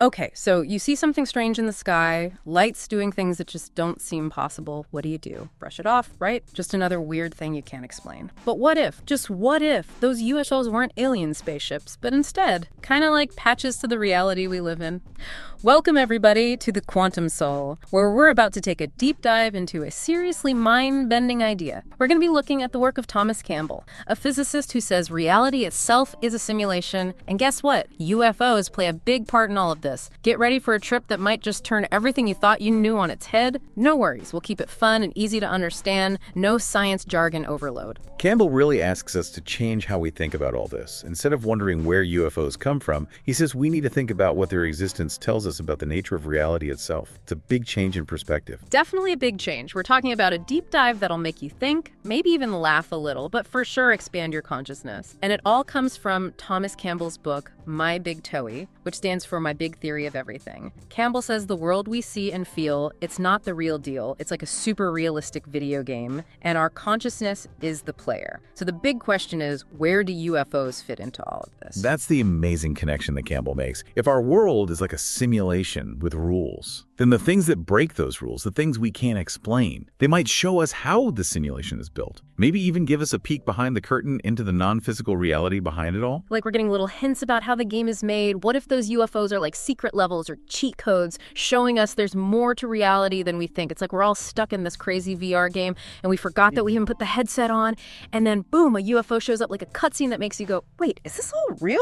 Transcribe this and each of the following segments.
Okay, so you see something strange in the sky, lights doing things that just don't seem possible. What do? Brush it off, right? Just another weird thing you can't explain. But what if, just what if, those UFOs weren't alien spaceships, but instead, kind of like patches to the reality we live in? Welcome, everybody, to the Quantum Soul, where we're about to take a deep dive into a seriously mind-bending idea. We're going to be looking at the work of Thomas Campbell, a physicist who says reality itself is a simulation. And guess what? UFOs play a big part in all of this. Get ready for a trip that might just turn everything you thought you knew on its head. No worries, we'll keep it fun and easy to understand. No science jargon overload. Campbell really asks us to change how we think about all this. Instead of wondering where UFOs come from, he says we need to think about what their existence tells us about the nature of reality itself. It's a big change in perspective. Definitely a big change. We're talking about a deep dive that'll make you think, maybe even laugh a little, but for sure expand your consciousness. And it all comes from Thomas Campbell's book, My Big Toey, which stands for My Big Theory of Everything. Campbell says the world we see and feel, it's not the real deal. It's like a super realistic video game, and our consciousness is the player. So the big question is, where do UFOs fit into all of this? That's the amazing connection that Campbell makes. If our world is like a simulation with rules, then the things that break those rules, the things we can't explain, they might show us how the simulation is built. Maybe even give us a peek behind the curtain into the non-physical reality behind it all. Like we're getting little hints about how the game is made. What if those UFOs are like secret levels or cheat codes showing us there's more to reality than we think? It's like we're all stuck in this crazy VR game and we forgot that we even put the headset on, and then boom, a UFO shows up like a cutscene that makes you go, wait, is this all real?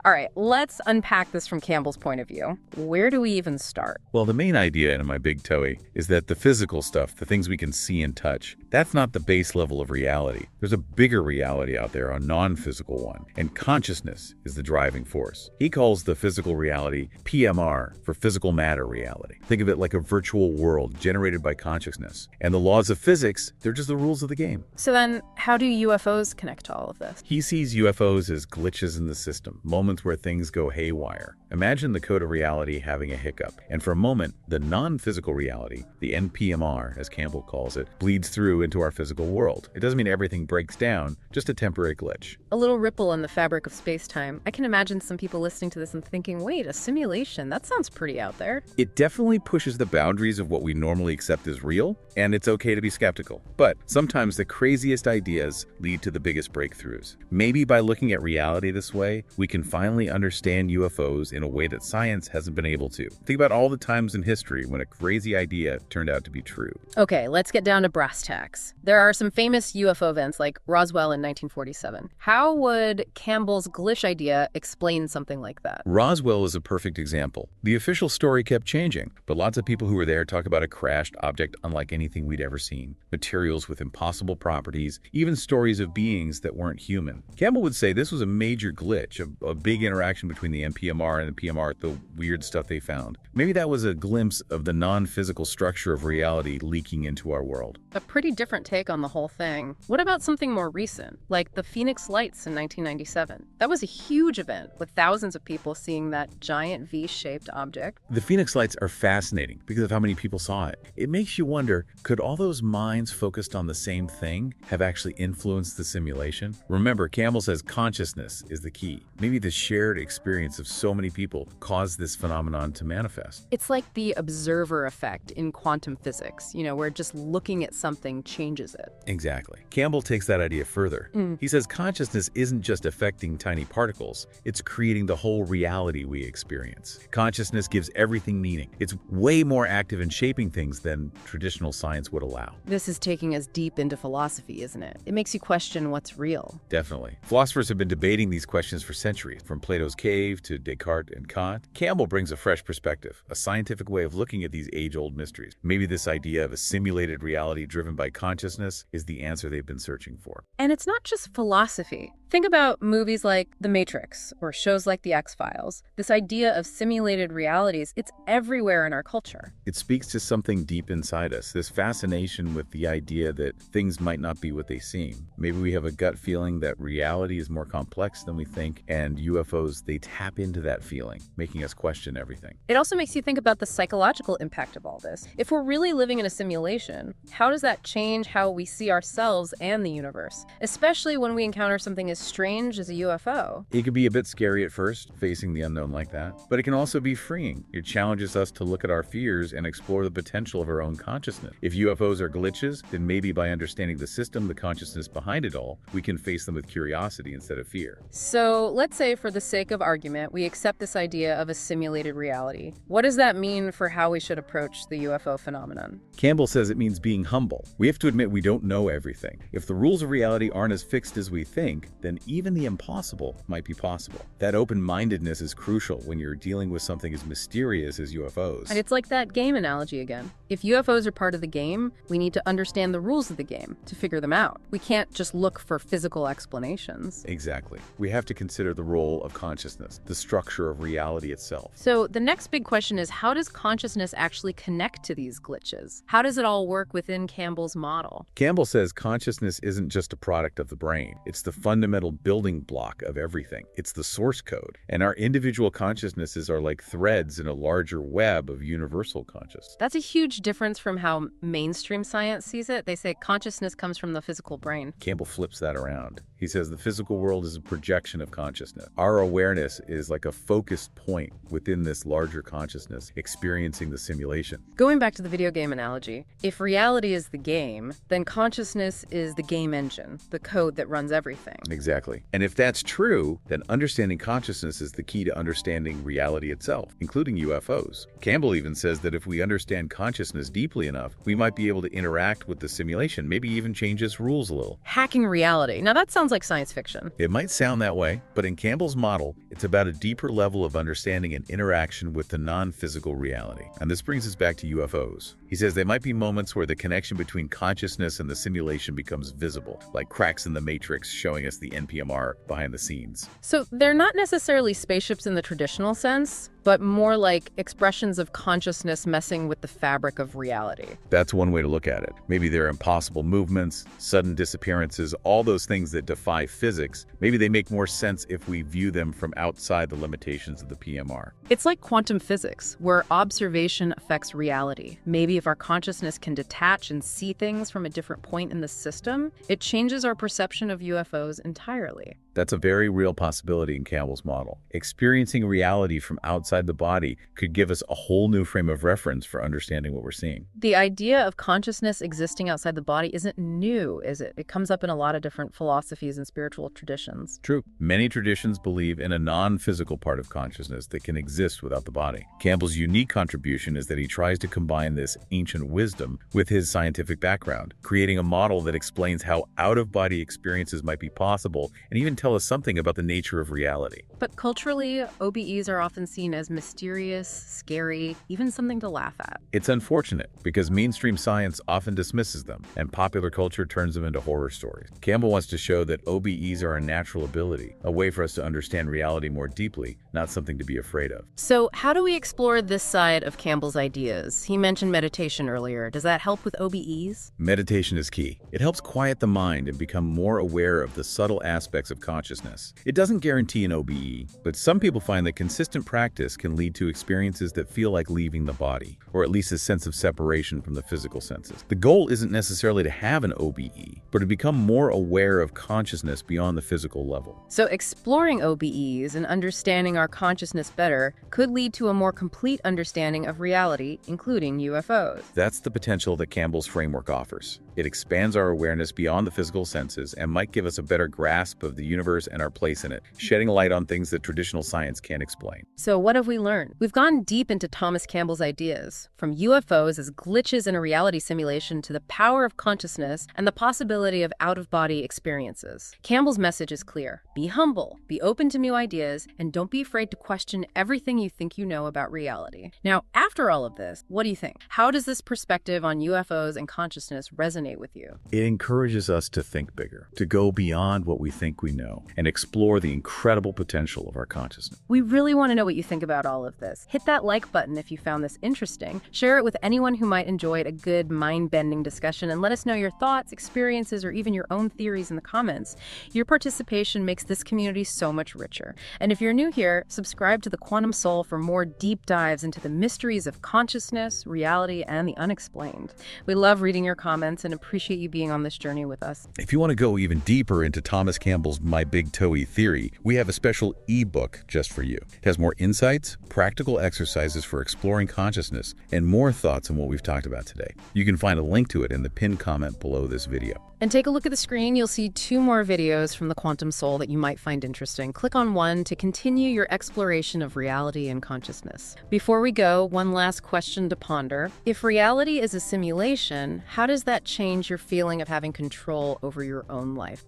All right, let's unpack this from Campbell's point of view. Where do we even start? Well, the main idea in My Big Toey is that the physical stuff, the things we can see and touch, that's not the base level of reality. There's a bigger reality out there, a non-physical one, and consciousness is the driving force. He calls the physical reality PMR, for physical matter reality. Think of it like a virtual world generated by consciousness. And the laws of physics, they're just the rules of the game. So then, how do UFOs connect to all of this? He sees UFOs as glitches in the system, moments where things go haywire. Imagine the code of reality having a hiccup, and for a moment, the non-physical reality, the NPMR, as Campbell calls it, bleeds through into our physical world. It doesn't mean everything breaks down, just a temporary glitch. A little ripple in the fabric of space-time. I can imagine some people listening to this and thinking, wait, a simulation? That sounds pretty out there. It definitely pushes the boundaries of what we normally accept as real, and it's okay to be skeptical. But sometimes the craziest ideas lead to the biggest breakthroughs. Maybe by looking at reality this way, we can finally understand UFOs in a way that science hasn't been able to. Think about all the times in history when a crazy idea turned out to be true. Okay, let's get down to brass tacks. There are some famous UFO events like Roswell in 1947. How would Campbell's glitch idea explain something like that? Roswell is a perfect example. The official story kept changing, but lots of people who were there talk about a crashed object unlike anything we'd ever seen, materials with impossible properties, even stories of beings that weren't human. Campbell would say this was a major glitch, a big interaction between the NPMR and the PMR, the weird stuff they found. Maybe that was a glimpse of the non-physical structure of reality leaking into our world. A pretty different take on the whole thing. What about something more recent, like the Phoenix Lights in 1997? That was a huge event, with thousands of people seeing that giant V-shaped object. The Phoenix Lights are fascinating because of how many people saw it. It makes you wonder, could all those minds focused on the same thing have actually influenced the simulation? Remember, Campbell says consciousness is the key. Maybe the shared experience of so many people caused this phenomenon to manifest. It's like the observer effect in quantum physics, where just looking at something changes it. Exactly. Campbell takes that idea further. He says consciousness isn't just affecting tiny particles, it's creating the whole reality we experience. Consciousness gives everything meaning. It's way more active in shaping things than traditional science would allow. This is taking us deep into philosophy, isn't it? It makes you question what's real. Definitely. Philosophers have been debating these questions for centuries, from Plato's cave to Descartes and Kant. Campbell brings a fresh perspective, a scientific way of looking at these age-old mysteries. Maybe this idea of a simulated reality driven by consciousness is the answer they've been searching for. And it's not just philosophy. Think about movies like The Matrix or shows like The X-Files. This idea of simulated realities, it's everywhere in our culture. It speaks to something deep inside us, this fascination with the idea that things might not be what they seem. Maybe we have a gut feeling that reality is more complex than we think, and UFOs, they tap into that feeling, making us question everything. It also makes you think about the psychological impact of all this. If we're really living in a simulation, how does that change how we see ourselves and the universe? Especially when we encounter something as strange as a UFO. It can be a bit scary at first, facing the unknown like that, but it can also be freeing. It challenges us to look at our fears and explore the potential of our own consciousness. If UFOs are glitches, then maybe by understanding the system, the consciousness behind it all, we can face them with curiosity instead of fear. So let's say, for the sake of argument, we accept this idea of a simulated reality. What does that mean for how we should approach the UFO phenomenon? Campbell says it means being humble. We have to admit we don't know everything. If the rules of reality aren't as fixed as we think, then even the impossible might be possible. That open-mindedness is crucial when you're dealing with something as mysterious as UFOs. And it's like that game analogy again. If UFOs are part of the game, we need to understand the rules of the game to figure them out. We can't just look for physical explanations. Exactly. We have to consider the role of consciousness, the structure of reality itself. So the next big question is, how does consciousness actually connect to these glitches? How does it all work within Campbell's model? Campbell says consciousness isn't just a product of the brain. It's the fundamental building block of everything. It's the source code. And our individual consciousnesses are like threads in a larger web of universal consciousness. That's a huge difference from how mainstream science sees it. They say consciousness comes from the physical brain. Campbell flips that around. He says the physical world is a projection of consciousness. Our awareness is like a focused point within this larger consciousness, experiencing the simulation. Going back to the video game analogy, if reality is the game, then consciousness is the game engine, the code that runs everything. Exactly. And if that's true, then understanding consciousness is the key to understanding reality itself, including UFOs. Campbell even says that if we understand consciousness deeply enough, we might be able to interact with the simulation, maybe even change its rules a little. Hacking reality. Now that sounds like science fiction. It might sound that way, but in Campbell's model, it's about a deeper level of understanding and interaction with the non-physical reality. And this brings us back to UFOs. He says there might be moments where the connection between consciousness and the simulation becomes visible, like cracks in the matrix showing us the NPMR behind the scenes. So they're not necessarily spaceships in the traditional sense, but more like expressions of consciousness messing with the fabric of reality. That's one way to look at it. Maybe they're impossible movements, sudden disappearances, all those things that defy physics. Maybe they make more sense if we view them from outside the limitations of the PMR. It's like quantum physics, where observation affects reality. Maybe if our consciousness can detach and see things from a different point in the system, it changes our perception of UFOs entirely. That's a very real possibility in Campbell's model. Experiencing reality from outside the body could give us a whole new frame of reference for understanding what we're seeing. The idea of consciousness existing outside the body isn't new, is it? It comes up in a lot of different philosophies and spiritual traditions. True. Many traditions believe in a non-physical part of consciousness that can exist without the body. Campbell's unique contribution is that he tries to combine this ancient wisdom with his scientific background, creating a model that explains how out-of-body experiences might be possible and even tell us something about the nature of reality. But culturally, OBEs are often seen as mysterious, scary, even something to laugh at. It's unfortunate because mainstream science often dismisses them and popular culture turns them into horror stories. Campbell wants to show that OBEs are a natural ability, a way for us to understand reality more deeply, not something to be afraid of. So how do we explore this side of Campbell's ideas? He mentioned meditation earlier. Does that help with OBEs? Meditation is key. It helps quiet the mind and become more aware of the subtle aspects of consciousness. It doesn't guarantee an OBE, but some people find that consistent practice can lead to experiences that feel like leaving the body, or at least a sense of separation from the physical senses. The goal isn't necessarily to have an OBE, but to become more aware of consciousness beyond the physical level. So exploring OBEs and understanding our consciousness better could lead to a more complete understanding of reality, including UFOs. That's the potential that Campbell's framework offers. It expands our awareness beyond the physical senses and might give us a better grasp of the universe and our place in it, shedding light on things that traditional science can't explain. So what have we learned? We've gone deep into Thomas Campbell's ideas, from UFOs as glitches in a reality simulation to the power of consciousness and the possibility of out-of-body experiences. Campbell's message is clear. Be humble, be open to new ideas, and don't be afraid to question everything you think you know about reality. Now, after all of this, what do you think? How does this perspective on UFOs and consciousness resonate with you? It encourages us to think bigger, to go beyond what we think we know, and explore the incredible potential of our consciousness. We really want to know what you think about all of this. Hit that like button if you found this interesting. Share it with anyone who might enjoy a good mind-bending discussion, and let us know your thoughts, experiences, or even your own theories in the comments. Your participation makes this community so much richer. And if you're new here, subscribe to The Quantum Soul for more deep dives into the mysteries of consciousness, reality, and the unexplained. We love reading your comments and appreciate you being on this journey with us. If you want to go even deeper into Thomas Campbell's My Big Toey Theory, we have a special ebook just for you. It has more insights, practical exercises for exploring consciousness, and more thoughts on what we've talked about today. You can find a link to it in the pinned comment below this video. And take a look at the screen. You'll see 2 more videos from the Quantum Soul that you might find interesting. Click on one to continue your exploration of reality and consciousness. Before we go, one last question to ponder. If reality is a simulation, how does that change your feeling of having control over your own life?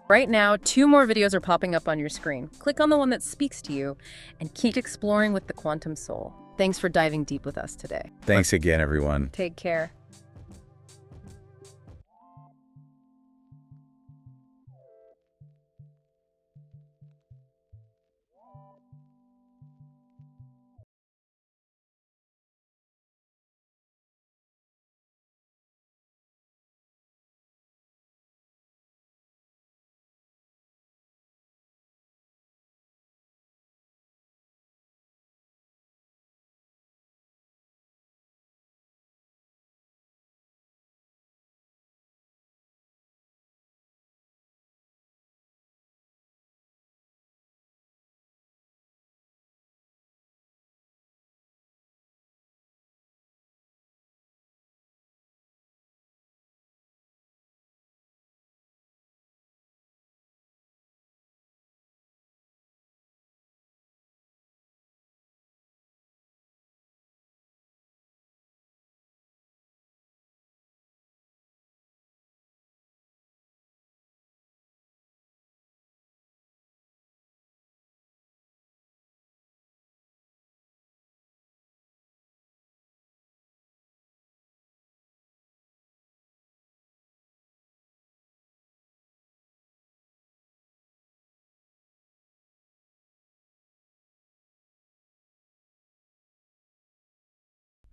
Right now, 2 more videos are popping up on your screen. Click on the one that speaks to you and keep exploring with the Quantum Soul. Thanks for diving deep with us today. Thanks again, everyone. Take care.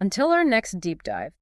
Until our next deep dive,